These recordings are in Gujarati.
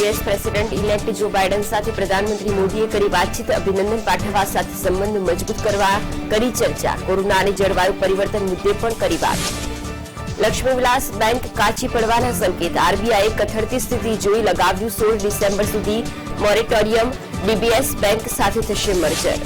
યુએસ પ્રેસિડેન્ટ ઇલેક્ટ જો બાઇડન સાથે પ્રધાનમંત્રી મોદીએ કરી વાતચીત, અભિનંદન પાઠવવા સાથે સંબંધ મજબૂત કરવા કરી ચર્ચા, કોરોના અને જળવાયુ પરિવર્તન મુદ્દે પણ કરી વાત. લક્ષ્મી વિલાસ બેંક કાચી પડવાના સંકેત, આરબીઆઈએ કથળતી સ્થિતિ જોઈ લગાવ્યું 16 ડિસેમ્બર સુધી મોરેટોરિયમ, ડીબીએસ બેંક સાથે થશે મર્જર.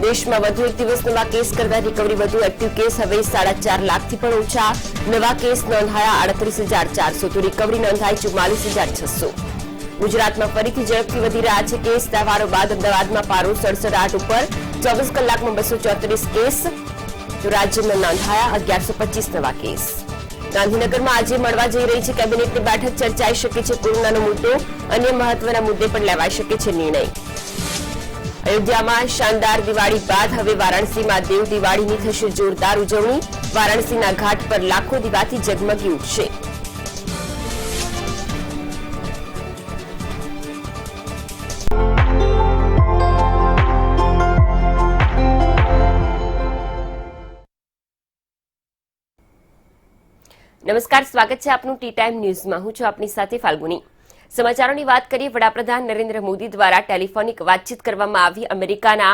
દેશમાં વધુ એક દિવસ નવા કેસ કરતા રિકવરી વધુ, એક્ટિવ કેસ હવે 4.5 લાખથી પણ ઓછા, નવા કેસ નોંધાયા 38,400 તો રિકવરી નોંધાઈ 44,600. ગુજરાતમાં ફરીથી ઝડપથી વધી રહ્યા છે કેસ, તહેવારો બાદ અમદાવાદમાં પારો 67.8 ઉપર, 24 કલાકમાં 234 કેસ તો રાજ્યમાં નોંધાયા 1125 નવા કેસ. ગાંધીનગરમાં આજે મળવા જઈ રહી છે કેબિનેટની બેઠક, ચર્ચાઈ શકે છે કોરોનાનો મુદ્દો, અન્ય મહત્વના મુદ્દે પણ લેવાઈ શકે છે નિર્ણય. અયોધ્યામાં શાનદાર દિવાળી બાદ હવે વારાણસીમાં દેવ દિવાળીની થશે જોરદાર ઉજવણી, વારાણસીના ઘાટ પર લાખો દીવાથી ઝગમગી ઉઠશે. નમસ્કાર, સ્વાગત છે આપનું ટી ટાઈમ ન્યૂઝમાં. હું છું આપની સાથે ફાલ્ગુની. સમાચારોની વાત કરીએ. વડાપ્રધાન નરેન્દ્ર મોદી દ્વારા ટેલિફોનિક વાતચીત કરવામાં આવી અમેરિકાના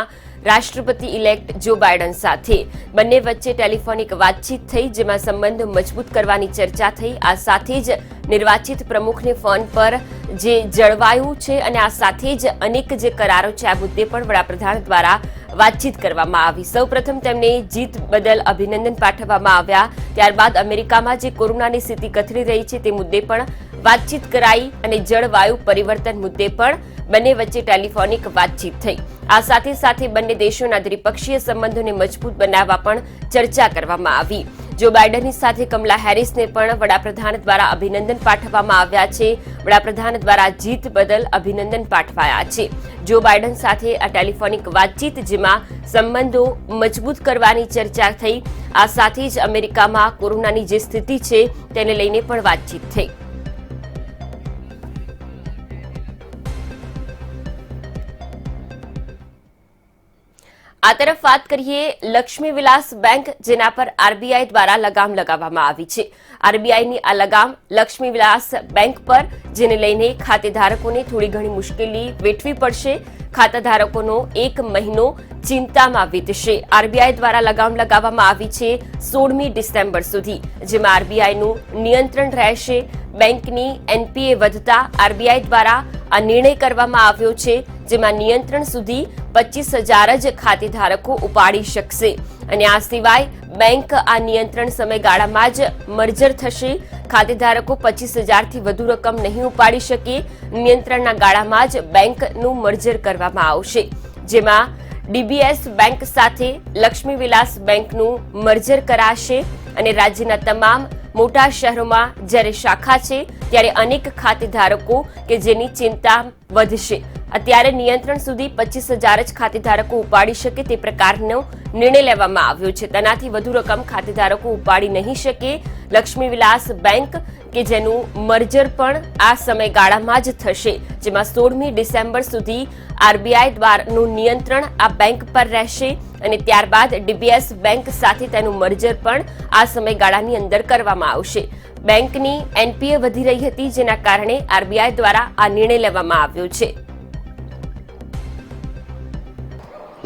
રાષ્ટ્રપતિ ઇલેક્ટ જો બાઇડન સાથે. બંને વચ્ચે ટેલિફોનિક વાતચીત થઈ, જેમાં સંબંધ મજબૂત કરવાની ચર્ચા થઈ. આ સાથે જ નિર્વાચિત પ્રમુખને ફોન પર જે જળવાયું છે અને આ સાથે જ અનેક જે કરારો છે આ મુદ્દે પણ વડાપ્રધાન દ્વારા વાતચીત કરવામાં આવી. સૌપ્રથમ તેમને જીત બદલ અભિનંદન પાઠવવામાં આવ્યા. ત્યારબાદ અમેરિકામાં જે કોરોનાની સ્થિતિ કથળી રહી છે તે મુદ્દે પણ વાતચીત કરાઈ અને જળવાયુ પરિવર્તન મુદ્દે પણ બંને વચ્ચે ટેલિફોનિક વાતચીત થઈ. આ સાથે સાથે બંને દેશોના દ્વિપક્ષીય સંબંધોને મજબૂત બનાવવા પણ ચર્ચા કરવામાં આવી. જો બાઇડનની સાથે કમલા હેરિસને પણ વડાપ્રધાન દ્વારા અભિનંદન પાઠવવામાં આવ્યા છે. વડાપ્રધાન દ્વારા જીત બદલ અભિનંદન પાઠવાયા છે. જો બાઇડન સાથે આ ટેલિફોનિક વાતચીત, જેમાં સંબંધો મજબૂત કરવાની ચર્ચા થઈ. આ સાથે જ અમેરિકામાં કોરોનાની જે સ્થિતિ છે તેને લઈને પણ વાતચીત થઈ. આ તરફ વાત કરીએ લક્ષ્મી વિલાસ બેંક, જેના પર આરબીઆઈ દ્વારા લગામ લગાવવામાં આવી છે. આરબીઆઈની આ લગામ લક્ષ્મી વિલાસ બેંક પર, જેને લઈને ખાતેધારકોને થોડી ઘણી મુશ્કેલી વેઠવી પડશે. ખાતાધારકોનો 1 મહિનો ચિંતામાં વીતશે. આરબીઆઈ દ્વારા લગામ લગાવવામાં આવી છે 16મી ડિસેમ્બર સુધી, જેમાં આરબીઆઈનું નિયંત્રણ રહેશે. બેંકની એનપીએ વધતા આરબીઆઈ દ્વારા આ નિર્ણય કરવામાં આવ્યો છે, જેમાં નિયંત્રણ સુધી 25,000 જ ખાતેધારકો ઉપાડી શકશે. અને આ સિવાય બેંક આ નિયંત્રણ સમયગાળામાં જ મર્જર થશે. ખાતેધારકો 25,000થી વધુ રકમ નહીં ઉપાડી શકે. નિયંત્રણના ગાળામાં જ બેંકનું મર્જર કરવામાં આવશે, જેમાં ડીબીએસ બેંક સાથે લક્ષ્મી વિલાસ બેંકનું મર્જર કરાશે. અને રાજ્યના તમામ મોટા શહેરોમાં જ્યારે શાખા છે ત્યારે અનેક ખાતેધારકો કે જેની ચિંતા વધશે. અત્યારે નિયંત્રણ સુધી 25,000 જ ખાતેધારકો ઉપાડી શકે તે પ્રકારનો નિર્ણય લેવામાં આવ્યો છે. તેનાથી વધુ રકમ ખાતેધારકો ઉપાડી નહીં શકે. લક્ષ્મી વિલાસ બેંક કે જેનું મર્જર પણ આ સમયગાળામાં જ થશે, જેમાં 16મી ડિસેમ્બર સુધી આરબીઆઈ દ્વારાનું નિયંત્રણ આ બેંક પર રહેશે. અને ત્યારબાદ ડીબીએસ બેંક સાથે તેનું મર્જર પણ આ સમયગાળાની અંદર કરવામાં આવશે. બેંકની એનપીએ વધી રહી હતી, જેના કારણે આરબીઆઈ દ્વારા આ નિર્ણય લેવામાં આવ્યો છે.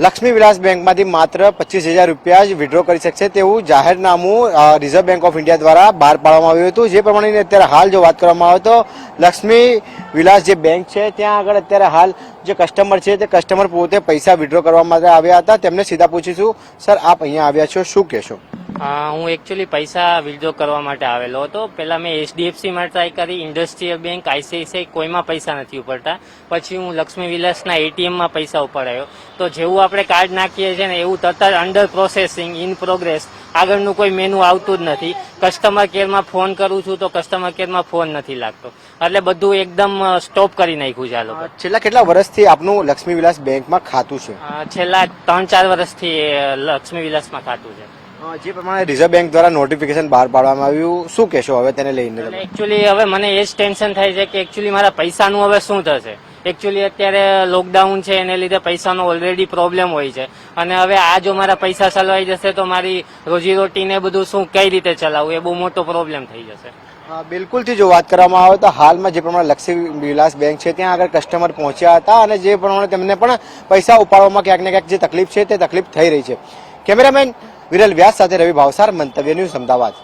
લક્ષ્મી વિલાસ બેંકમાંથી માત્ર 25,000 રૂપિયા જ વિડ્રો કરી શકશે તેવું જાહેરનામું રિઝર્વ બેંક ઓફ ઇન્ડિયા દ્વારા બહાર પાડવામાં આવ્યું હતું. જે પ્રમાણે અત્યારે હાલ જો વાત કરવામાં આવે તો લક્ષ્મી વિલાસ જે બેંક છે ત્યાં આગળ અત્યારે હાલ જે કસ્ટમર છે તે કસ્ટમર પોતે પૈસા વિડ્રો કરવા માટે આવ્યા હતા. તેમને સીધા પૂછીશું, સર આપ અહીંયા આવ્યા છો, શું કહેશો? હું એકચ્યુઅલી પૈસા વિથડ્રો કરવા માટે આવેલો હતો. પહેલા મેં HDFC માં ટ્રાય કરી, ઇન્ડસ્ટ્રીયલ બેંક, ICICI, કોઈમાં પૈસા નથી ઉપડતા. પછી હું લક્ષ્મી વિલાસના ATMમાં પૈસા ઉપાડાયો. તો જેવું આપણે કાર્ડ નાખીએ છીએ ને એવું તરત જ અંડર પ્રોસેસિંગ, ઇન પ્રોગ્રેસ, આગળનું કોઈ મેનુ આવતું જ નથી. કસ્ટમર કેરમાં ફોન કરું છું તો કસ્ટમર કેરમાં ફોન નથી લાગતો. એટલે બધું એકદમ સ્ટોપ કરી નાખ્યું છે આ લોકો. છેલ્લા કેટલા વર્ષથી આપનું લક્ષ્મી વિલાસ બેંકમાં ખાતું છે? છેલ્લા 3-4 વર્ષથી લક્ષ્મી વિલાસમાં ખાતું છે. જે પ્રમાણે રિઝર્વ બેંક દ્વારા નોટિફિકેશન બહાર પાડવામાં આવ્યું, શું કહેશો હવે તેને લઈને? એકચ્યુઅલી હવે મને એ જ ટેન્શન થાય છે કે એકચ્યુઅલી મારા પૈસાનું હવે શું થશે. એકચ્યુઅલી અત્યારે લોકડાઉન છે એને લીધે પૈસાનો ઓલરેડી પ્રોબ્લેમ હોય છે અને હવે આ જો મારા પૈસા ચલવાઈ જશે તો મારી રોજીરોટીને બધું શું કઈ રીતે ચલાવવું એ બહુ મોટો પ્રોબ્લેમ થઈ જશે. બિલકુલથી જો વાત કરવામાં આવે તો હાલમાં જે પ્રમાણે લક્ષ્મી વિલાસ બેંક છે ત્યાં આગળ કસ્ટમર પહોંચ્યા હતા અને જે પ્રમાણે તેમને પણ પૈસા ઉપાડવામાં ક્યાંક ને ક્યાંક જે તકલીફ છે તે તકલીફ થઈ રહી છે. કેમેરામેન વિરલ વ્યાસ સાથે રવિ ભાવસાર, મંતવ્ય ન્યૂઝ, અમદાવાદ.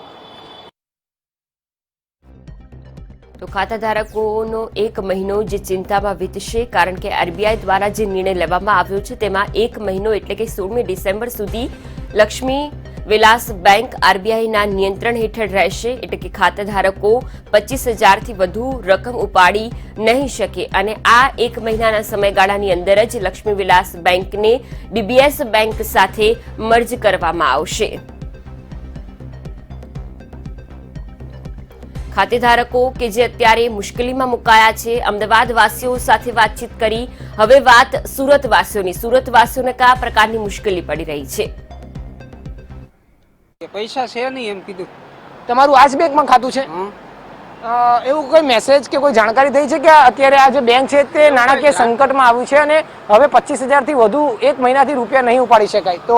તો ખાતાધારકોનો એક મહિનો જે ચિંતામાં વીતશે, કારણ કે આરબીઆઈ દ્વારા જે નિર્ણય લેવામાં આવ્યો છે તેમાં એક મહિનો એટલે કે 16મી ડિસેમ્બર સુધી લક્ષ્મી વિલાસ બેંક આરબીઆઈના નિયંત્રણ હેઠળ રહેશે. એટલે કે ખાતાધારકો 25,000થી વધુ રકમ ઉપાડી નહીં શકે અને આ એક મહિનાના સમયગાળાની અંદર જ લક્ષ્મી વિલાસ બેંકને ડીબીએસ બેંક સાથે મર્જ કરવામાં આવશે. ખાતેધારકો કે જે અત્યારે મુશ્કેલીમાં મુકાયા છે, અમદાવાદ વાસીઓ સાથે વાતચીત કરી. હવે વાત સુરત વાસીઓની. સુરત વાસીઓને કયા પ્રકારની મુશ્કેલી પડી રહી છે? પૈસા છે નહીં એમ કીધું. તમારું આ જ બેંકમાં ખાતું છે? એવું કોઈ મેસેજ કે કોઈ જાણકારી થઈ છે કે અત્યારે આ જે બેંક છે તે નાણાકીય સંકટમાં આવ્યું છે અને હવે 25,000થી વધુ એક મહિનાથી રૂપિયા નહીં ઉપાડી શકાય, તો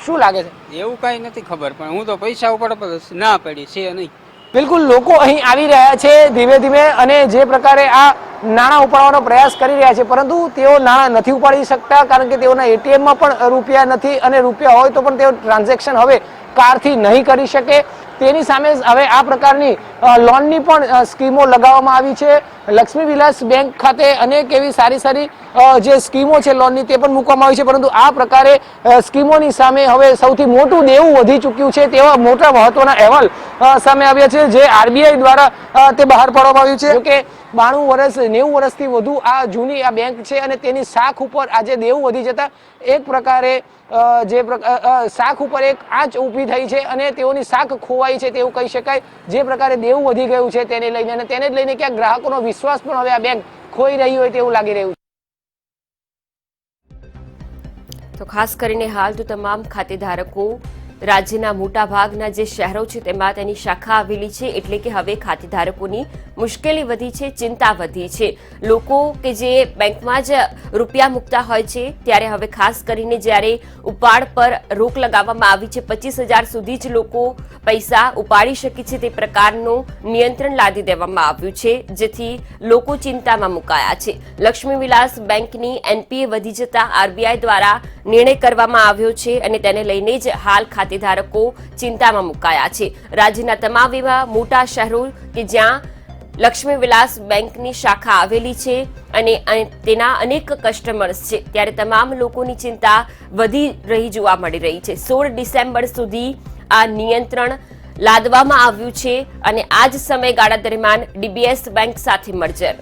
શું લાગે છે? એવું કઈ નથી ખબર, પણ હું તો પૈસા ઉપાડવા ના પડી છે નહીં. બિલકુલ, લોકો અહીં આવી રહ્યા છે ધીમે ધીમે અને જે પ્રકારે આ નાણાં ઉપાડવાનો પ્રયાસ કરી રહ્યા છે, પરંતુ તેઓ નાણાં નથી ઉપાડી શકતા કારણ કે તેઓના એટીએમમાં પણ રૂપિયા નથી અને રૂપિયા હોય તો પણ તેઓ ટ્રાન્ઝેક્શન હવે કાર્ડથી નહીં કરી શકે. તેની સામે હવે આ પ્રકારની લોનની પણ સ્કીમો લગાવવામાં આવી છે. લક્ષ્મી વિલાસ બેંક ખાતે અનેક એવી સારી સારી જે સ્કીમો છે લોનની તે પણ મૂકવામાં આવી છે, પરંતુ આ પ્રકારે સ્કીમોની સામે હવે સૌથી મોટું દેવું વધી ચૂક્યું છે તેવા મોટા મહત્વના અહેવાલ સામે આવ્યા છે જે આરબીઆઈ દ્વારા તે બહાર પાડવામાં આવ્યું છે. જોકે 92 વર્ષ 90 વર્ષથી વધુ આ જૂની આ બેંક છે અને તેની શાખ ઉપર આજે દેવું વધી જતા એક પ્રકારે શાખ ઉપર એક આંચ ઊભી થઈ છે અને તેઓની શાખ ખોવાઈ છે તેવું કહી શકાય. જે પ્રકારે દેવું વધી ગયું છે તેને લઈને અને તેને જ લઈને ક્યાંક ગ્રાહકોનો વિશ્વાસ પણ હવે આ બેંક ખોઈ રહી હોય તેવું લાગી રહ્યું છે. તો ખાસ કરીને હાલ તો તમામ ખાતેધારકો રાજ્યના મોટા ભાગના જે શહેરો છે તેમાં તેની શાખા આવેલી છે, એટલે કે હવે ખાતેધારકોની મુશ્કેલી વધી છે, ચિંતા વધી છે. લોકો કે જે બેંકમાં જ રૂપિયા મૂકતા હોય છે ત્યારે હવે ખાસ કરીને જ્યારે ઉપાડ પર રોક લગાવવામાં આવી છે, 25,000 સુધી જ લોકો પૈસા ઉપાડી શકે છે તે પ્રકારનું નિયંત્રણ લાદી દેવામાં આવ્યું છે, જેથી લોકો ચિંતામાં મુકાયા છે. લક્ષ્મી વિલાસ બેંકની એનપીએ વધી જતા આરબીઆઈ દ્વારા નિર્ણય કરવામાં આવ્યો છે અને તેને લઈને જ હાલ ખાતેધારકો ચિંતામાં મુકાયા છે. રાજ્યના તમામ એવા મોટા શહેરો કે જ્યાં લક્ષ્મી વિલાસ બેંકની શાખા આવેલી છે અને તેના અનેક કસ્ટમર્સ છે, ત્યારે તમામ લોકોની ચિંતા વધી રહી જોવા મળી રહી છે. 16 ડિસેમ્બર સુધી આ નિયંત્રણ લાદવામાં આવ્યું છે અને આ જ સમયગાળા દરમિયાન ડીબીએસ બેંક સાથે મર્જર.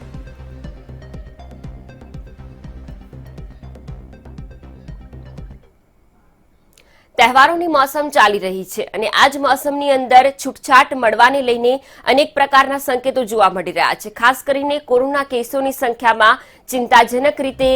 તહેવારોની મોસમ ચાલી રહી છે અને આ જ મોસમની અંદર છૂટછાટ મળવાને લઈને અનેક પ્રકારના સંકેતો જોવા મળી રહ્યા છે. ખાસ કરીને કોરોના કેસોની સંખ્યામાં ચિંતાજનક રીતે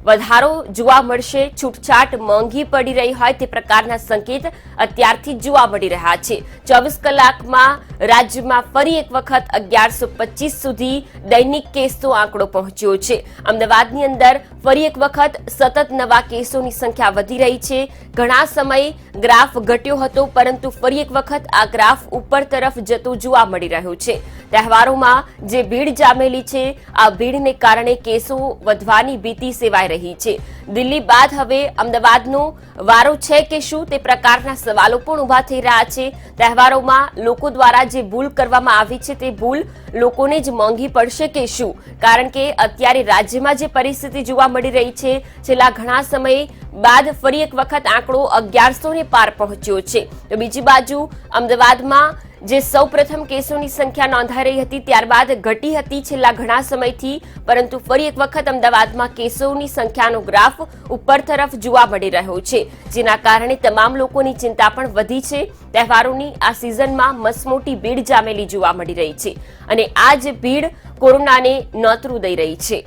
વધારો જોવા મળશે. છૂટછાટ મોંઘી પડી રહી હોય તે પ્રકારના સંકેત અત્યારથી જ જોવા મળી રહ્યા છે. 24 કલાકમાં રાજ્યમાં ફરી એક વખત 1125 સુધી દૈનિક કેસનો આંકડો પહોંચ્યો છે. અમદાવાદની અંદર ફરી એક વખત સતત નવા કેસોની સંખ્યા વધી રહી છે. ઘણા સમય ગ્રાફ ઘટ્યો હતો, પરંતુ ફરી એક વખત આ ગ્રાફ ઉપર તરફ જતો જોવા મળી રહ્યો છે. તહેવારોમાં જે ભીડ જામેલી છે, આ ભીડને કારણે કેસો વધવાની ભીતિ સેવાઈ રહી છે. દિલ્હી બાદ હવે અમદાવાદનો વારો છે કે શું તે પ્રકારના સવાલો પણ ઉભા થઈ રહ્યા છે. તહેવારોમાં લોકો દ્વારા જે ભૂલ કરવામાં આવી છે તે ભૂલ લોકોને જ મોંઘી પડશે કે શું? કારણ કે અત્યારે રાજ્યમાં જે પરિસ્થિતિ જોવા મળી રહી છે, છેલ્લા ઘણા સમય બાદ ફરી એક વખત આંકડો 1100 પાર પહોંચ્યો છે. તો બીજી બાજુ અમદાવાદમાં જે સૌ પ્રથમ કેસોની સંખ્યા નોંધાઈ રહી હતી ત્યારબાદ ઘટી હતી છેલ્લા ઘણા સમયથી, પરંતુ ફરી એક વખત અમદાવાદમાં કેસોની સંખ્યાનો ગ્રાફ ઉપર તરફ જોવા મળી રહ્યો છે, જેના કારણે તમામ લોકોની ચિંતા પણ વધી છે. તહેવારોની આ સિઝનમાં મસમોટી ભીડ જામેલી જોવા મળી રહી છે અને આ જ ભીડ કોરોનાને નોતરું દઈ રહી છે.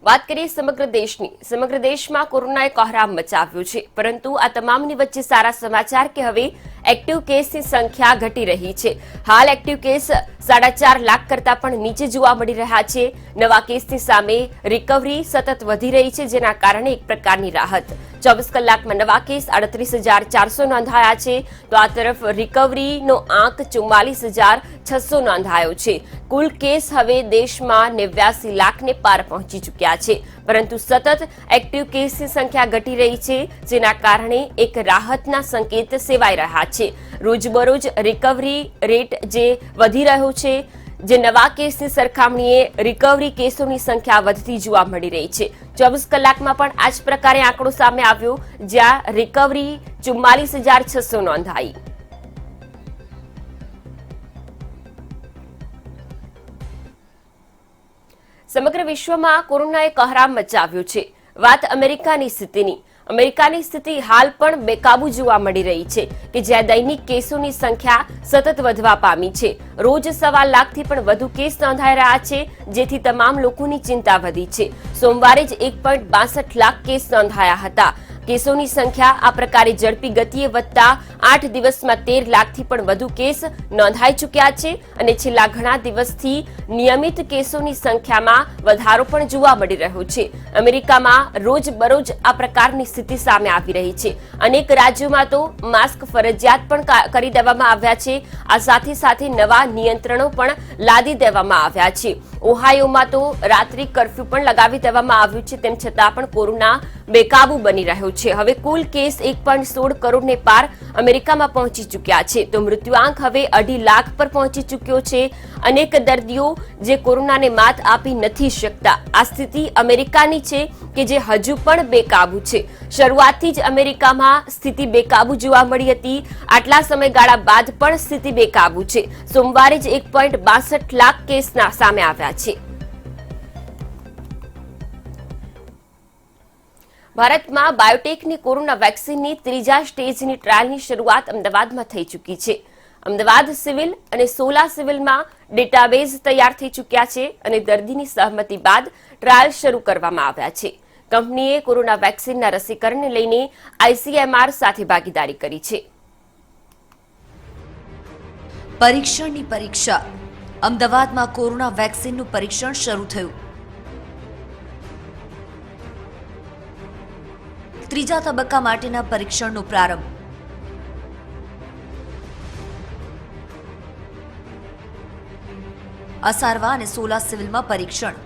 વાત કરીએ સમગ્ર દેશમાં કોરોનાએ કહેરામ મચાવ્યો છે, પરંતુ આ તમામની વચ્ચે સારા સમાચાર કે હવે એક્ટિવ કેસની સંખ્યા ઘટી રહી છે. હાલ એક્ટિવ કેસ 4.5 લાખ કરતા પણ નીચે જોવા મળી રહ્યા છે. નવા કેસની સામે રિકવરી સતત વધી રહી છે, જેના કારણે એક પ્રકારની રાહત. 24 કલાકમાં નવા કેસ 38,400 નોંધાયા છે, તો આ તરફ રિકવરીનો આંક 44,600 નોંધાયો છે. કુલ કેસ હવે દેશમાં 89 લાખને પાર પહોંચી ચૂક્યા છે, પરંતુ સતત એક્ટિવ કેસની સંખ્યા ઘટી રહી છે, જેના કારણે એક રાહતના સંકેત સેવાઈ રહ્યા છે. રોજબરોજ રિકવરી રેટ જે વધી રહ્યો છે, જે નવા કેસની સરખામણીએ રિકવરી કેસોની સંખ્યા વધતી જોવા મળી રહી છે. 24 કલાકમાં પણ આ જ પ્રકારે આંકડો સામે આવ્યો, જ્યાં રિકવરી 44,600 નોંધાઈ. સમગ્ર વિશ્વમાં કોરોનાએ કહેરામ મચાવ્યો છે. વાત અમેરિકાની સ્થિતિની. અમેરિકાની સ્થિતિ હાલ પણ બેકાબુ જોવા મળી રહી છે, કે જ્યાં દૈનિક કેસોની સંખ્યા સતત વધવા પામી છે. રોજ 1.25 લાખથી પણ વધુ કેસ નોંધાઈ રહ્યા છે, જેથી તમામ લોકોની ચિંતા વધી છે. સોમવારે જ 1.62 લાખ કેસ નોંધાયા હતા. કેસોની સંખ્યા આ પ્રકારે ઝડપી ગતિએ વધતા 8 દિવસમાં 13 લાખથી પણ વધુ કેસ નોંધાઈ ચૂક્યા છે, અને છેલ્લા ઘણા દિવસથી નિયમિત કેસોની સંખ્યામાં વધારો પણ જોવા મળી રહ્યો છે. અમેરિકામાં રોજબરોજ આ પ્રકારની સ્થિતિ સામે આવી રહી છે. અનેક રાજ્યોમાં તો માસ્ક ફરજિયાત પણ કરી દેવામાં આવ્યા છે. આ સાથે સાથે નવા નિયંત્રણો પણ લાદી દેવામાં આવ્યા છે. ઓહાયોમાં તો રાત્રિ કર્ફ્યુ પણ લગાવી દેવામાં આવ્યું છે. તેમ છતાં પણ કોરોના બેકાબુ બની રહ્યો છે. હવે કુલ કેસ 1.16 કરોડને પાર અમેરિકામાં પહોંચી ચૂક્યા છે, તો મૃત્યુઆંક હવે 2.5 લાખ પર પહોંચી ચૂક્યો છે. અનેક દર્દીઓ જે કોરોનાને માત આપી નથી શકતા. આ સ્થિતિ અમેરિકાની છે કે જે હજુ પણ બેકાબુ છે. શરૂઆતથી જ અમેરિકામાં સ્થિતિ બેકાબુ જોવા મળી હતી. આટલા સમયગાળા બાદ પણ સ્થિતિ બેકાબુ છે. સોમવારે જ 1.62 લાખ કેસના સામે આવ્યા છે. ભારતમાં બાયોટેકની કોરોના વેક્સિનની ત્રીજા સ્ટેજની ટ્રાયલની શરૂઆત અમદાવાદમાં થઈ ચૂકી છે. અમદાવાદ સિવિલ અને સોલા સિવિલમાં ડેટાબેઝ તૈયાર થઈ ચૂક્યા છે, અને દર્દીની સહમતિ બાદ ટ્રાયલ શરૂ કરવામાં આવ્યા છે. કંપનીએ કોરોના વેક્સિનના રસીકરણને લઈને ICMR સાથે ભાગીદારી કરી છે. પરીક્ષણની પરીક્ષા. અમદાવાદમાં કોરોના વેક્સિનનું પરીક્ષણ શરૂ થયું. ત્રીજા તબક્કા માટેના પરીક્ષણનો પ્રારંભ. અસારવા અને સોલા સિવિલમાં પરીક્ષણ.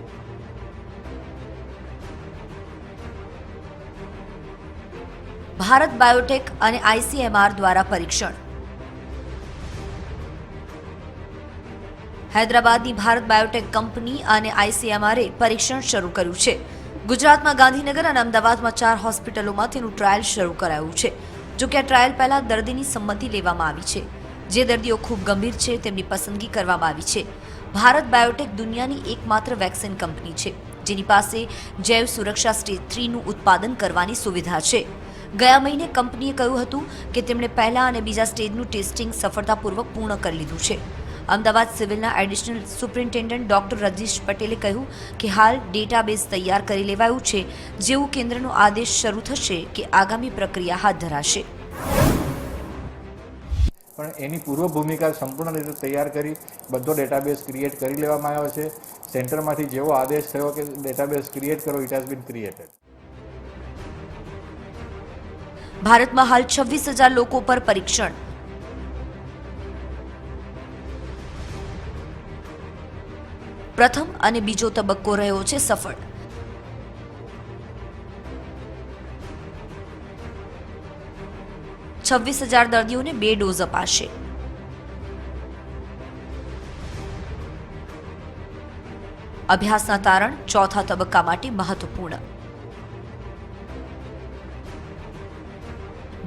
ભારત બાયોટેક અને ICMR દ્વારા પરીક્ષણ. હૈદરાબાદની ભારત બાયોટેક કંપની અને ICMRએ પરીક્ષણ શરૂ કર્યું છે. ગુજરાતમાં ગાંધીનગર અને અમદાવાદમાં 4 હોસ્પિટલોમાં તેનું ટ્રાયલ શરૂ કરાયું છે. જોકે આ ટ્રાયલ પહેલા દર્દીની સંમતિ લેવામાં આવી છે. જે દર્દીઓ ખૂબ ગંભીર છે તેમની પસંદગી કરવામાં આવી છે. ભારત બાયોટેક દુનિયાની એકમાત્ર વેક્સિન કંપની છે જેની પાસે જૈવ સુરક્ષા સ્ટેજ 3નું ઉત્પાદન કરવાની સુવિધા છે. ગયા મહિને કંપનીએ કહ્યું હતું કે તેમણે પહેલા અને બીજા સ્ટેજનું ટેસ્ટિંગ સફળતાપૂર્વક પૂર્ણ કરી લીધું છે. અમદાવાદ સિવિલના એડિશનલ સુપ્રિન્ટેન્ડન્ટ ડોક્ટર રજીશ પટેલે કહ્યું કે હાલ ડેટાબેઝ તૈયાર કરી લેવાયું છે. જેવું કેન્દ્રનો આદેશ શરૂ થશે કે આગામી પ્રક્રિયા હાથ ધરાશે. પણ એની પૂર્વ ભૂમિકા સંપૂર્ણ રીતે તૈયાર કરી બધો ડેટાબેઝ ક્રિએટ કરી લેવામાં આવ્યો છે. સેન્ટરમાંથી જેવો આદેશ થયો કે ડેટાબેઝ ક્રિએટ કરો, ઇટ હેઝ બીન ક્રિએટેડ. ભારતમાં હાલ 26,000 લોકો પર પરીક્ષણ. પ્રથમ અને બીજો તબક્કો રહ્યો છે સફળ. $26,000 દર્દીઓને 2 ડોઝ અપાશે. અભ્યાસના તારણ ચોથા તબક્કા માટે મહત્વપૂર્ણ.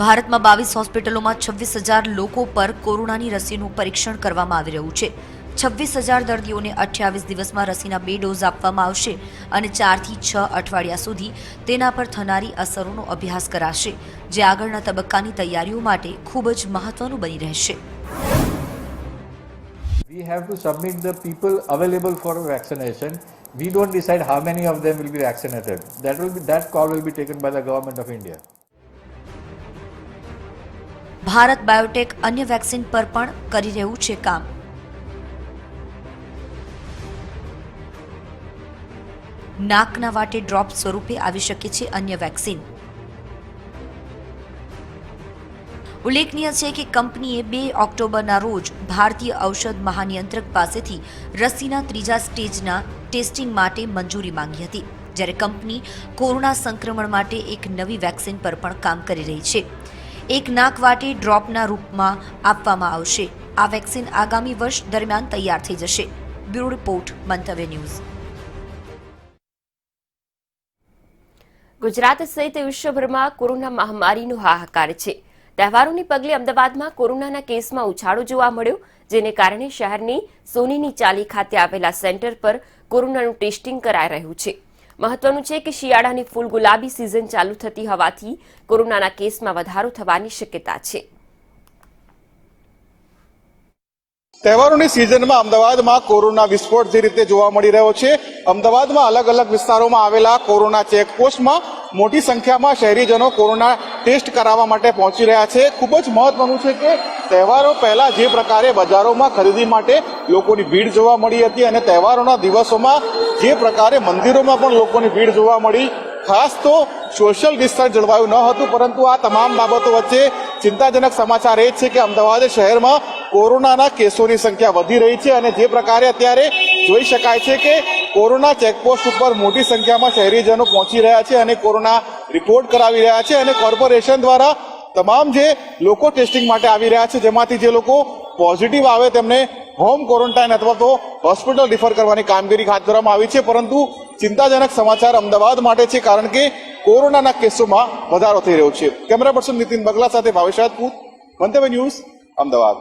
ભારતમાં 22 હોસ્પિટલોમાં 26,000 લોકો પર કોરોનાની રસીનું પરીક્ષણ કરવામાં આવી રહ્યું છે. 26,000 દર્દીઓને 28 દિવસમાં રસીના 2 ડોઝ આપવામાં આવશે અને 4 થી 6 અઠવાડિયા સુધી તેના પર થનારી અસરોનો અભ્યાસ કરાશે, જે આગળના તબક્કાની તૈયારીઓ માટે ખૂબ જ મહત્વનું બની રહેશે. We have to submit the people available for vaccination. We don't decide how many of them will be vaccinated. That call will be taken by the government of India. Bharat Biotech અન્ય વેક્સિન પર પણ કરી રહ્યું છે કામ. નાકના વાટે ડ્રોપ સ્વરૂપે આવી શકે છે અન્ય વેક્સિન. ઉલ્લેખનીય છે કે કંપનીએ 2 ઓક્ટોબરના રોજ ભારતીય ઔષધ મહાનિયંત્રક પાસેથી રસીના 3જા સ્ટેજના ટેસ્ટિંગ માટે મંજૂરી માંગી હતી, જ્યારે કંપની કોરોના સંક્રમણ માટે એક નવી વેક્સિન પર પણ કામ કરી રહી છે. એક નાક વાટે ડ્રોપના રૂપમાં આપવામાં આવશે. આ વેક્સિન આગામી વર્ષ દરમિયાન તૈયાર થઈ જશે. બ્યુરો રિપોર્ટ, મંતવ્ય ન્યૂઝ. ગુજરાત સહિત વિશ્વભરમાં કોરોના મહામારીનો હાહાકાર છે. તહેવારોને પગલે અમદાવાદમાં કોરોનાના કેસમાં ઉછાળો જોવા મળ્યો, જેને કારણે શહેરની સોનીની ચાલી ખાતે આવેલા સેન્ટર પર કોરોનાનું ટેસ્ટિંગ કરાઈ રહ્યું છે. મહત્વનું છે કે શિયાળાની ફૂલ ગુલાબી સિઝન ચાલુ થતી હોવાથી કોરોનાના કેસમાં વધારો થવાની શક્યતા છે. તહેવારોની સિઝનમાં અમદાવાદમાં કોરોના વિસ્ફોટ જે રીતે જોવા મળી રહ્યો છે. અમદાવાદમાં અલગ અલગ વિસ્તારોમાં આવેલા કોરોના ચેકપોસ્ટમાં મોટી સંખ્યામાં શહેરીજનો કોરોના ટેસ્ટ કરાવવા માટે પહોંચી રહ્યા છે. ખૂબ જ મહત્વનું છે કે તહેવારો પહેલા જે પ્રકારે બજારોમાં ખરીદી માટે લોકોની ભીડ જોવા મળી હતી અને તહેવારોના દિવસોમાં જે પ્રકારે મંદિરોમાં પણ લોકોની ભીડ જોવા મળી, ખાસ તો સોશિયલ ડિસ્ટન્સ જળવાયું ન હતું. પરંતુ આ તમામ બાબતો વચ્ચે ચિંતાજનક સમાચાર એ છે કે અમદાવાદ શહેરમાં કોરોનાના કેસોની સંખ્યા વધી રહી છે અને જે પ્રકારે અત્યારે જોઈ શકાય છે કે કોરોના ચેકપોસ્ટ ઉપર મોટી સંખ્યામાં શહેરીજનો પહોંચી રહ્યા છે અને કોરોના રિપોર્ટ કરાવી રહ્યા છે અને કોર્પોરેશન દ્વારા તમામ જે લોકો ટેસ્ટિંગ માટે આવી રહ્યા છે, જેમાંથી જે લોકો પોઝિટિવ આવે તેમને હોમ ક્વોરન્ટાઇન અથવા તો હોસ્પિટલ રિફર કરવાની કામગીરી હાથ ધરવામાં આવી છે. પરંતુ ચિંતાજનક સમાચાર અમદાવાદ માટે છે, કારણ કે કોરોનાના કેસોમાં વધારો થઈ રહ્યો છે. કેમેરા પર્સન નીતિન બગલા સાથે ભાવેશ રાજપૂત, મંતવ્ય ન્યૂઝ, અમદાવાદ.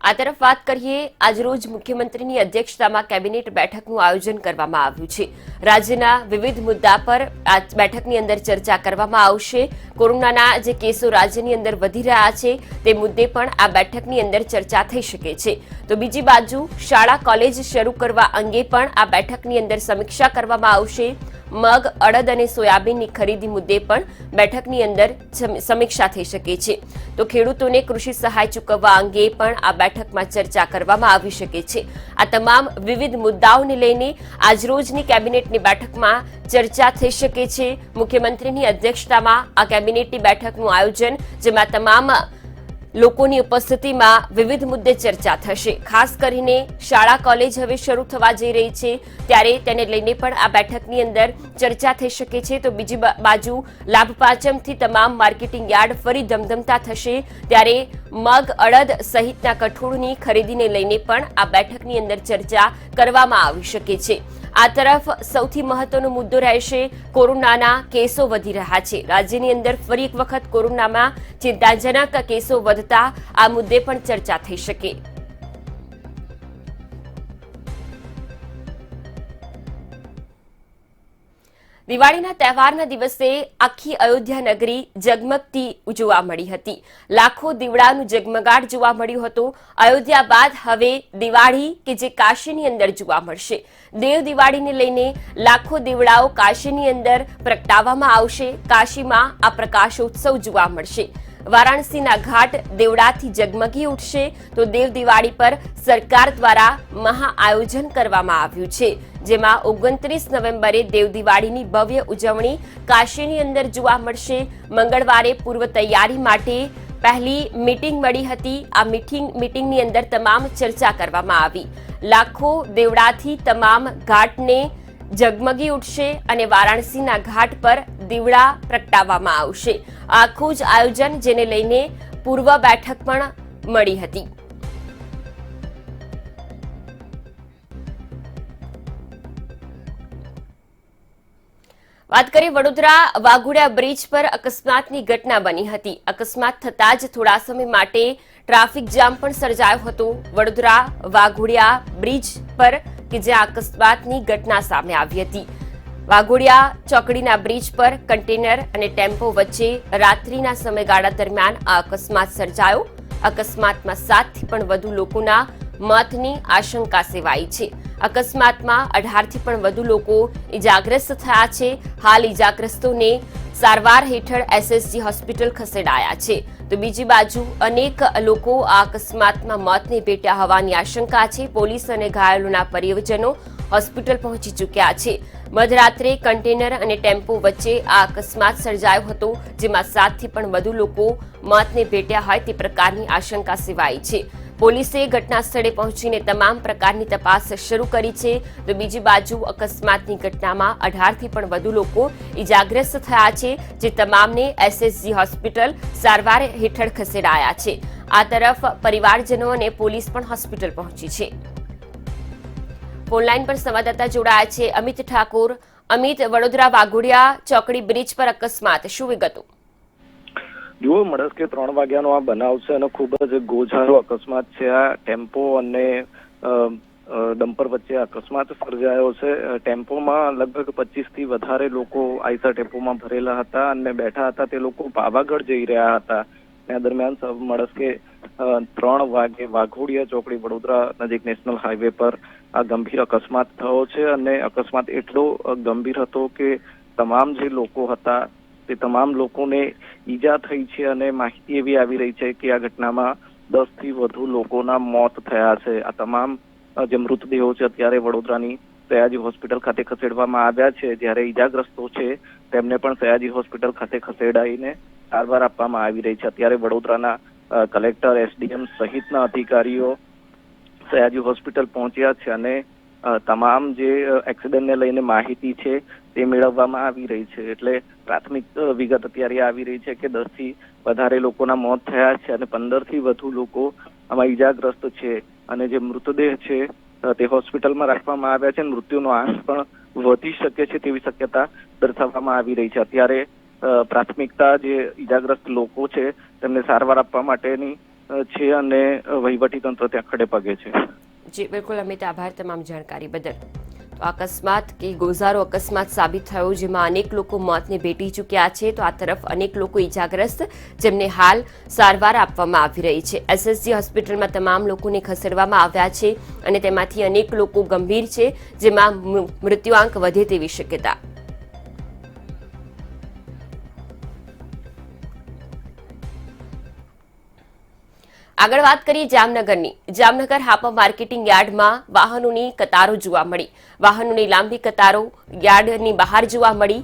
આ તરફ વાત કરીએ, આજરોજ મુખ્યમંત્રીની અધ્યક્ષતામાં કેબિનેટ બેઠકનું આયોજન કરવામાં આવ્યું છે. રાજ્યના વિવિધ મુદ્દા પર આ બેઠકની અંદર ચર્ચા કરવામાં આવશે. કોરોનાના જે કેસો રાજ્યની અંદર વધી રહ્યા છે તે મુદ્દે પણ આ બેઠકની અંદર ચર્ચા થઈ શકે છે. તો બીજી બાજુ શાળા કોલેજ શરૂ કરવા અંગે પણ આ બેઠકની અંદર સમીક્ષા કરવામાં આવશે. મગ, અડદ અને સોયાબીનની ખરીદી મુદ્દે પણ બેઠકની અંદર સમીક્ષા થઈ શકે છે. તો ખેડૂતોને કૃષિ સહાય ચૂકવવા અંગે પણ આ બેઠકમાં ચર્ચા કરવામાં આવી શકે છે. આ તમામ વિવિધ મુદ્દાઓને લઈને આજરોજની કેબિનેટની બેઠકમાં ચર્ચા થઈ શકે છે. મુખ્યમંત્રીની અધ્યક્ષતામાં આ કેબિનેટની બેઠકનું આયોજન, જેમાં તમામ લોકોની ઉપસ્થિતિમાં વિવિધ મુદ્દે ચર્ચા થશે. ખાસ કરીને શાળા કોલેજ હવે શરૂ થવા જઈ રહી છે, ત્યારે તેને લઈને પણ આ બેઠકની અંદર ચર્ચા થઈ શકે છે. તો બીજી બાજુ લાભ પાંચમથી તમામ માર્કેટિંગ યાર્ડ ફરી ધમધમતા થશે, ત્યારે મગ, અડદ સહિતના કઠોળની ખરીદીને લઈને પણ આ બેઠકની અંદર ચર્ચા કરવામાં આવી શકે છે. આ તરફ સૌથી મહત્વનો મુદ્દો રહેશે કોરોનાના કેસો વધી રહ્યા છે. રાજ્યની અંદર ફરી એક વખત કોરોનામાં ચિંતાજનક કેસો વધતા આ મુદ્દે પણ ચર્ચા થઈ શકે. દિવાળીના તહેવારના દિવસે આખી અયોધ્યા નગરી ઝગમગતી જોવા મળી હતી. લાખો દીવડાનું ઝગમગાટ જોવા મળ્યું હતું. અયોધ્યા બાદ હવે દિવાળી કે જે કાશીની અંદર જોવા મળશે. દેવ દિવાળીને લઈને લાખો દીવડાઓ કાશીની અંદર પ્રગટાવવામાં આવશે. કાશીમાં આ પ્રકાશોત્સવ જોવા મળશે. વારાણસીના ઘાટ દેવડાથી ઝગમગી ઉઠશે. તો દેવ દિવાળી પર સરકાર દ્વારા મહા આયોજન કરવામાં આવ્યું છે, જેમાં 29 નવેમ્બરે દેવ દિવાળીની ભવ્ય ઉજવણી કાશીની અંદર જોવા મળશે. મંગળવારે પૂર્વ તૈયારી માટે પહેલી મીટિંગ મળી હતી. આ મીટિંગની અંદર તમામ ચર્ચા કરવામાં આવી. લાખો દેવડાથી તમામ ઘાટને ઝગમગી ઉઠશે અને વારાણસીના ઘાટ પર દીવડા પ્રગટાવવામાં આવશે. આખું જ આયોજન, જેને લઈને પૂર્વ બેઠક પણ મળી હતી. વાત કરીએ, વડોદરા વાઘોડિયા બ્રિજ પર અકસ્માતની ઘટના બની હતી. અકસ્માત થતા જ થોડા સમય માટે ટ્રાફિક જામ પણ સર્જાયો હતો વડોદરા વાઘોડિયા બ્રિજ પર, કે જ્યાં અકસ્માતની ઘટના સામે આવી હતી. વાઘોડિયા ચોકડીના બ્રિજ પર કન્ટેનર અને ટેમ્પો વચ્ચે રાત્રિના સમયગાળા દરમિયાન આ અકસ્માત સર્જાયો. અકસ્માતમાં 7થી પણ વધુ લોકોના મોતની આશંકા સેવાઈ છે. અકસ્માતમાં 18થી પણ વધુ લોકો ઇજાગ્રસ્ત થયા છે. હાલ ઇજાગ્રસ્તોને સારવાર હેઠળ એસએસજી હોસ્પિટલ ખસેડાયા છે. તો બીજી બાજુ અનેક લોકો આ અકસ્માતમાં મોતને ભેટ્યા હોવાની આશંકા છે. પોલીસ અને ઘાયલોના પરિવારજનો હોસ્પિટલ પહોંચી ચૂક્યા છે. મધરાત્રે કન્ટેનર અને ટેમ્પો વચ્ચે આ અકસ્માત સર્જાયો હતો, જેમાં 7થી પણ વધુ લોકો મોતને ભેટ્યા હોય તે પ્રકારની આશંકા સેવાઈ છે. પોલીસે ઘટના સ્થળે પહોંચીને તમામ પ્રકારની તપાસ શરૂ કરી છે. તો બીજી બાજુ અકસ્માતની ઘટનામાં 18થી પણ વધુ લોકો ઇજાગ્રસ્ત થયા છે, જે તમામને એસએસજી હોસ્પિટલ સારવાર હેઠળ ખસેડાયા છે. આ તરફ પરિવારજનો અને પોલીસ પણ હોસ્પિટલ પહોંચી છે. ફોનલાઈન પર સંવાદદાતા જોડાયા છે અમિત ઠાકોર. અમિત, વડોદરા વાઘોડિયા ચોકડી બ્રિજ પર અકસ્માત, શું વિગતો? જુઓ મળસ કે 3 વાગ્યાનો આ બનાવ છે અને ખૂબ જ ગોઝારો અકસ્માત છે. આ ટેમ્પો અને ડમ્પર વચ્ચે અકસ્માત સર્જાયો છે. ટેમ્પોમાં લગભગ 25થી વધારે લોકો આઈસર ટેમ્પોમાં ભરેલા હતા અને બેઠા હતા. તે લોકો પાવાગઢ જઈ રહ્યા હતા. આ દરમિયાન મળસ કે 3 વાગે વાઘોડિયા ચોકડી વડોદરા નજીક નેશનલ હાઈવે પર આ ગંભીર અકસ્માત થયો છે અને અકસ્માત એટલો ગંભીર હતો કે તમામ જે લોકો હતા તે તમામ લોકોને ઈજા થઈ છે અને માહિતી એવી આવી રહી છે કે આ ઘટનામાં 10થી વધુ લોકોના મોત થયા છે. આ તમામ જે મૃતદેહો છે અત્યારે વડોદરાની સયાજી હોસ્પિટલ ખાતે ખસેડવામાં આવ્યા છે, જ્યારે ઈજાગ્રસ્તો છે તેમને પણ સયાજી હોસ્પિટલ ખાતે ખસેડાઈને સારવાર આપવામાં આવી રહી છે. અત્યારે વડોદરાના કલેક્ટર, એસડીએમ સહિતના અધિકારીઓ સયાજી હોસ્પિટલ પહોંચ્યા છે અને તમામ જે એક્સિડન્ટને લઈને માહિતી છે તે મેળવવામાં આવી રહી છે. એટલે પ્રાથમિક વિગત અત્યારે આવી રહી છે કે 10થી વધારે લોકોના મોત થયા છે અને 15થી વધુ લોકો આમાં ઈજાગ્રસ્ત છે અને જે મૃતદેહ છે તે હોસ્પિટલમાં રાખવામાં આવ્યા છે. મૃત્યુનો આંક પણ વધી શકે છે તેવી શક્યતા દર્શાવવામાં આવી રહી છે. અત્યારે પ્રાથમિકતા જે ઈજાગ્રસ્ત લોકો છે તેમને સારવાર આપવા માટેની છે અને વહીવટી તંત્ર ત્યાં ખડે પગે છે. જી બિલકુલ અમિત, આભાર તમામ જાણકારી બદલ. તો અકસ્માત કે ગોઝારો અકસ્માત સાબિત થયો, જેમાં અનેક લોકો મોતને ભેટી ચૂક્યા છે. તો આ તરફ અનેક લોકો ઇજાગ્રસ્ત, જેમને હાલ સારવાર આપવામાં આવી રહી છે. એસએસજી હોસ્પિટલમાં તમામ લોકોને ખસેડવામાં આવ્યા છે અને તેમાંથી અનેક લોકો ગંભીર છે, જેમાં મૃત્યુઆંક વધે તેવી શક્યતા. આગળ વાત કરીએ જામનગરની. જામનગર હાપા માર્કેટિંગ યાર્ડમાં વાહનોની કતારો જોવા મળી. વાહનોની લાંબી કતારો યાર્ડની બહાર જોવા મળી.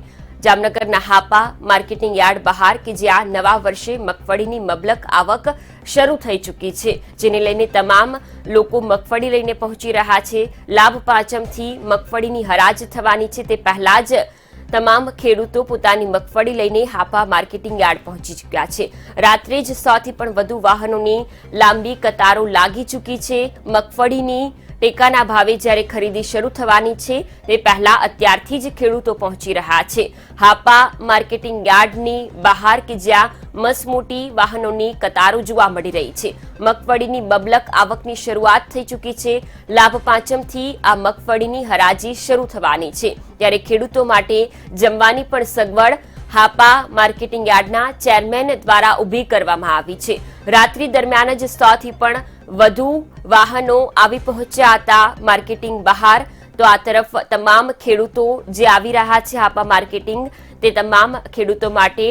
જામનગરના હાપા માર્કેટિંગ યાર્ડ બહાર કે જ્યાં નવા વર્ષે મગફળીની મબલક આવક શરૂ થઈ ચૂકી છે, જેને લઈને તમામ લોકો મગફળી લઈને પહોંચી રહ્યા છે. લાભ પાંચમથી મગફળીની હરાજ થવાની છે, તે પહેલા જ તમામ ખેડૂતો પોતાની મગફળી લઈને હાપા માર્કેટિંગ યાર્ડ પહોંચી ચૂક્યા છે. રાત્રે જ 100થી પણ વધુ વાહનોની લાંબી કતારો લાગી ચૂકી છે. મગફળીની ટેકાના ભાવે જ્યારે ખરીદી શરૂ થવાની છે તે પહેલા અત્યારથી જ ખેડૂતો પહોંચી રહ્યા છે. હાપા માર્કેટિંગ યાર્ડની બહાર કે જ્યાં મસમોટી વાહનોની કતારો જોવા મળી રહી છે. મગફળીની બબલક આવકની શરૂઆત થઈ ચૂકી છે. લાભ પાંચમથી આ મગફળીની હરાજી શરૂ થવાની છે, ત્યારે ખેડૂતો માટે જમવાની પણ સગવડ હાપા માર્કેટિંગ યાર્ડના ચેરમેન દ્વારા ઊભી કરવામાં આવી છે. રાત્રિ દરમિયાન જ 100થી પણ વધુ વાહનો આવી પહોંચ્યા હતા માર્કેટિંગ બહાર. તો આ તરફ તમામ ખેડૂતો જે આવી રહ્યા છે હાપા માર્કેટિંગ, તે તમામ ખેડૂતો માટે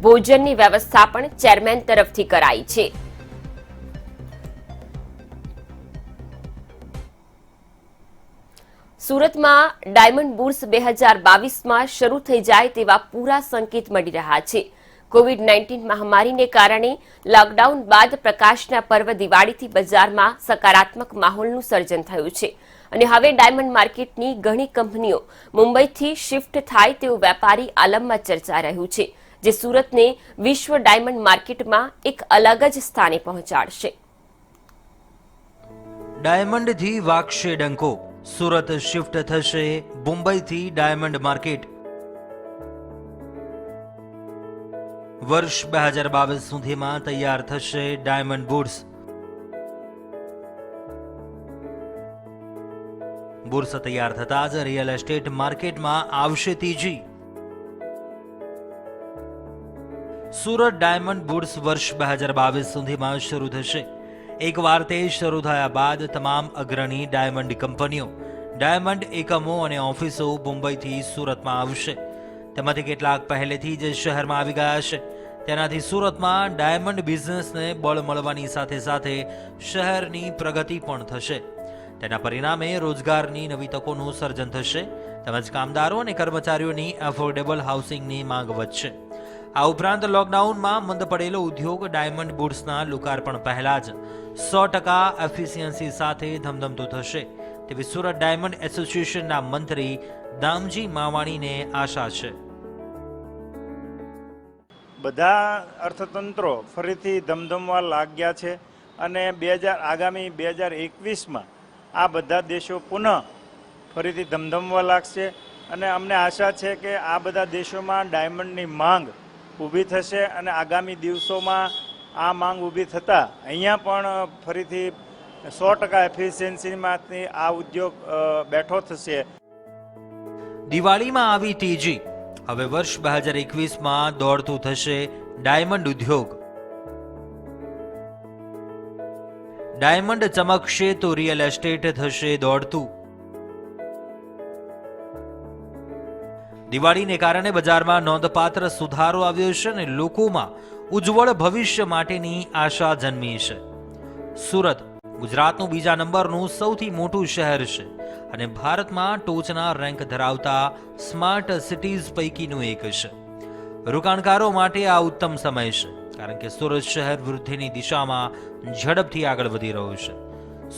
ભોજનની વ્યવસ્થા પણ ચેરમેન તરફથી કરાઈ છે. સુરતમાં ડાયમંડ બુર્સ 2022માં શરૂ થઈ જાય તેવા પૂરા સંકેત મળી રહ્યા છે. કોવિડ-19 મહામારીને કારણે લોકડાઉન બાદ પ્રકાશના પર્વ દિવાળીથી બજારમાં સકારાત્મક માહોલનું સર્જન થયું છે અને હવે ડાયમંડ માર્કેટની ઘણી કંપનીઓ મુંબઈથી શિફ્ટ થાય તેવું વેપારી આલમમાં ચર્ચા રહ્યું છે, જે સુરતને વિશ્વ ડાયમંડ માર્કેટમાં એક અલગ જ સ્થાને પહોંચાડશે. ડાયમંડથી વાગશે ડંકો, સુરત શિફ્ટ થશે મુંબઈથી ડાયમંડ માર્કેટ. વર્ષ 2022 સુધીમાં તૈયાર થશે ડાયમંડ બુર્સ. બુર્સ તૈયાર થતા જ રિયલ એસ્ટેટ માર્કેટમાં આવશે તેજી. સુરત ડાયમંડ બુર્સ વર્ષ 2022 સુધીમાં શરૂ થશે. એકવાર તે શરૂ થયા બાદ તમામ અગ્રણી ડાયમંડ કંપનીઓ ડાયમંડ એકમો અને ઓફિસો મુંબઈથી સુરતમાં આવશે. તેમાંથી કેટલાક પહેલેથી જ શહેરમાં આવી ગયા છે. તેનાથી સુરતમાં ડાયમંડ બિઝનેસને બળ મળવાની સાથે સાથે શહેરની પ્રગતિ પણ થશે. તેના પરિણામે રોજગારની નવી તકોનું સર્જન થશે તેમજ કામદારો અને કર્મચારીઓની એફોર્ડેબલ હાઉસિંગની માંગ વધશે. આ ઉપરાંત લોકડાઉનમાં મંદ પડેલો ઉદ્યોગ ડાયમંડ બુટ્સના લોકાર્પણ પહેલા જ 100% એફિશિયન્સી સાથે ધમધમતો થશે તેવી સુરત ડાયમંડ એસોસિએશનના મંત્રી દામજી માવાણીને આશા છે. બધા અર્થતંત્રો ફરીથી ધમધમવા લાગ્યા છે અને આગામી 2021માં આ બધા દેશો પુનઃ ફરીથી ધમધમવા લાગશે અને અમને આશા છે કે આ બધા દેશોમાં ડાયમંડની માંગ ઊભી થશે અને આગામી દિવસોમાં આ માંગ ઊભી થતાં અહીંયા પણ ફરીથી 100% એફિશિયન્સીમાંથી આ ઉદ્યોગ બેઠો થશે. દિવાળીમાં આવી તેજી હવે વર્ષ 2021માં દોડતું થશે ડાયમંડ ઉદ્યોગ. ડાયમંડ ચમકશે તો રિયલ એસ્ટેટ થશે દોડતું. દિવાળીને કારણે બજારમાં નોંધપાત્ર સુધારો આવ્યો છે અને લોકોમાં ઉજ્જવળ ભવિષ્ય માટેની આશા જન્મી છે. સુરત ગુજરાતનું બીજા નંબરનું સૌથી મોટું શહેર છે અને ભારતમાં ટોચના રેન્ક ધરાવતા સ્માર્ટ સિટીઝ પૈકીનું એક છે. રોકાણકારો માટે આ ઉત્તમ સમય છે કારણ કે સુરત શહેર વૃદ્ધિની દિશામાં ઝડપથી આગળ વધી રહ્યું છે.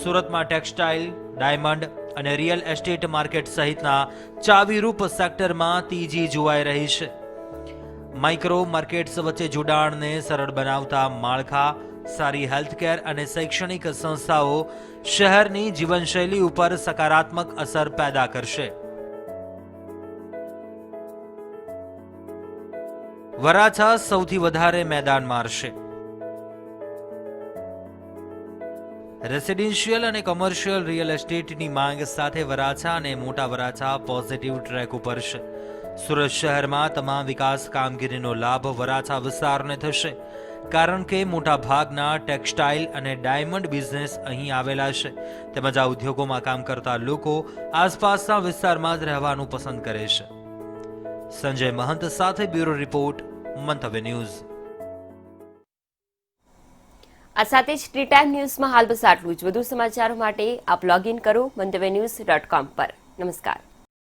સુરતમાં ટેક્સટાઇલ, ડાયમંડ અને રિયલ એસ્ટેટ માર્કેટ સહિતના ચાવીરૂપ સેક્ટરમાં તેજી જોવાઈ રહી છે. માઇક્રો માર્કેટ્સ વચ્ચે જોડાણને સરળ બનાવતા માળખા, સારી હેલ્થકેર અને શૈક્ષણિક સંસ્થાઓ શહેરની જીવનશૈલી ઉપર સકારાત્મક અસર પેદા કરશે. વરાછા સૌથી વધારે મેદાન મારશે. રેસિડેન્શિયલ અને કોમર્શિયલ રિયલ એસ્ટેટની માંગ સાથે વરાછા અને મોટા વરાછા પોઝિટિવ ટ્રેક ઉપર છે. સુરત શહેરમાં તમામ વિકાસ કામગીરીનો લાભ વરાછા વિસ્તારને થશે કારણ કે મોટા ભાગના ટેક્સટાઇલ અને ડાયમંડ બિઝનેસ અહીં આવેલા છે તેમજ આ ઉદ્યોગોમાં કામ કરતા લોકો આસપાસના વિસ્તારમાં જ રહેવાનું પસંદ કરે છે. સંજય મહંત સાથે બ્યુરો રિપોર્ટ, મંતવ્ય ન્યૂઝ. આ સાથે જ ટી ટાઈમ ન્યૂઝમાં હાલ બસ આટલું જ. વધુ સમાચારો માટે આપ લોગ ઇન કરો મંતવ્યન્યૂઝ.com પર. નમસ્કાર.